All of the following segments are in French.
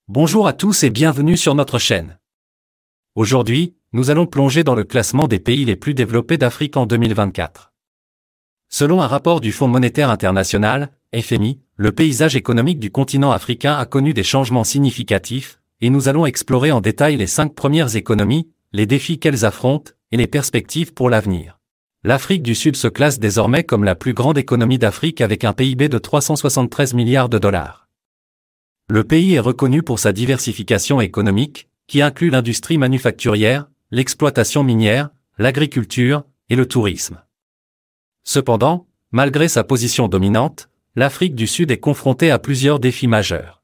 Bonjour à tous et bienvenue sur notre chaîne. Aujourd'hui, nous allons plonger dans le classement des pays les plus développés d'Afrique en 2024. Selon un rapport du Fonds monétaire international, FMI, le paysage économique du continent africain a connu des changements significatifs, et nous allons explorer en détail les 5 premières économies, les défis qu'elles affrontent, et les perspectives pour l'avenir. L'Afrique du Sud se classe désormais comme la plus grande économie d'Afrique avec un PIB de 373 milliards de dollars. Le pays est reconnu pour sa diversification économique, qui inclut l'industrie manufacturière, l'exploitation minière, l'agriculture et le tourisme. Cependant, malgré sa position dominante, l'Afrique du Sud est confrontée à plusieurs défis majeurs.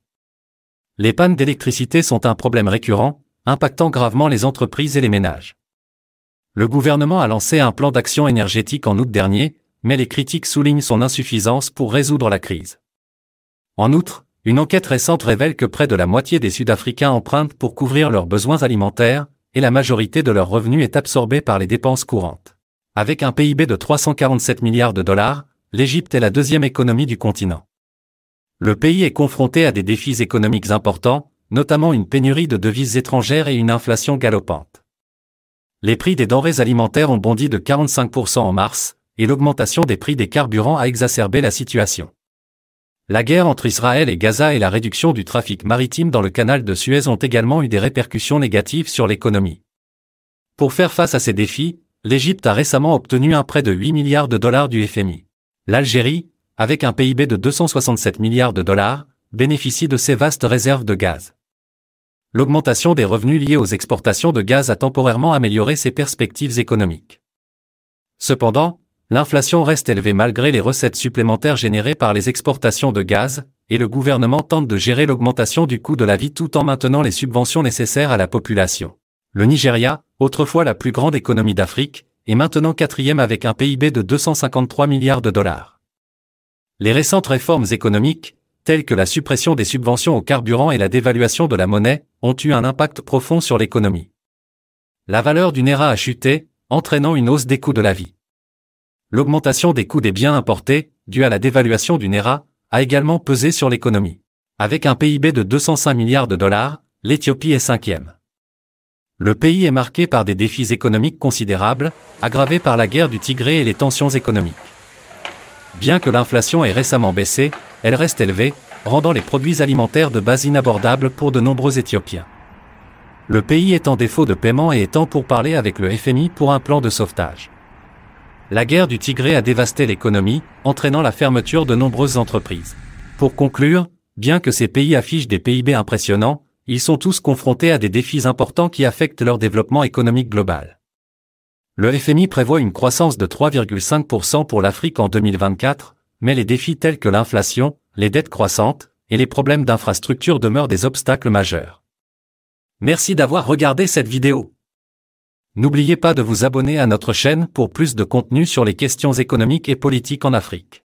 Les pannes d'électricité sont un problème récurrent, impactant gravement les entreprises et les ménages. Le gouvernement a lancé un plan d'action énergétique en août dernier, mais les critiques soulignent son insuffisance pour résoudre la crise. En outre, une enquête récente révèle que près de la moitié des Sud-Africains empruntent pour couvrir leurs besoins alimentaires, et la majorité de leurs revenus est absorbée par les dépenses courantes. Avec un PIB de 347 milliards de dollars, l'Égypte est la deuxième économie du continent. Le pays est confronté à des défis économiques importants, notamment une pénurie de devises étrangères et une inflation galopante. Les prix des denrées alimentaires ont bondi de 45% en mars, et l'augmentation des prix des carburants a exacerbé la situation. La guerre entre Israël et Gaza et la réduction du trafic maritime dans le canal de Suez ont également eu des répercussions négatives sur l'économie. Pour faire face à ces défis, l'Égypte a récemment obtenu un prêt de 8 milliards de dollars du FMI. L'Algérie, avec un PIB de 267 milliards de dollars, bénéficie de ses vastes réserves de gaz. L'augmentation des revenus liés aux exportations de gaz a temporairement amélioré ses perspectives économiques. Cependant, l'inflation reste élevée malgré les recettes supplémentaires générées par les exportations de gaz, et le gouvernement tente de gérer l'augmentation du coût de la vie tout en maintenant les subventions nécessaires à la population. Le Nigeria, autrefois la plus grande économie d'Afrique, est maintenant 4e avec un PIB de 253 milliards de dollars. Les récentes réformes économiques, telles que la suppression des subventions au carburant et la dévaluation de la monnaie, ont eu un impact profond sur l'économie. La valeur du naira a chuté, entraînant une hausse des coûts de la vie. L'augmentation des coûts des biens importés, due à la dévaluation du naira, a également pesé sur l'économie. Avec un PIB de 205 milliards de dollars, l'Éthiopie est 5e. Le pays est marqué par des défis économiques considérables, aggravés par la guerre du Tigré et les tensions économiques. Bien que l'inflation ait récemment baissé, elle reste élevée, rendant les produits alimentaires de base inabordables pour de nombreux Éthiopiens. Le pays est en défaut de paiement et est en pourparlers avec le FMI pour un plan de sauvetage. La guerre du Tigré a dévasté l'économie, entraînant la fermeture de nombreuses entreprises. Pour conclure, bien que ces pays affichent des PIB impressionnants, ils sont tous confrontés à des défis importants qui affectent leur développement économique global. Le FMI prévoit une croissance de 3,5% pour l'Afrique en 2024, mais les défis tels que l'inflation, les dettes croissantes et les problèmes d'infrastructure demeurent des obstacles majeurs. Merci d'avoir regardé cette vidéo. N'oubliez pas de vous abonner à notre chaîne pour plus de contenu sur les questions économiques et politiques en Afrique.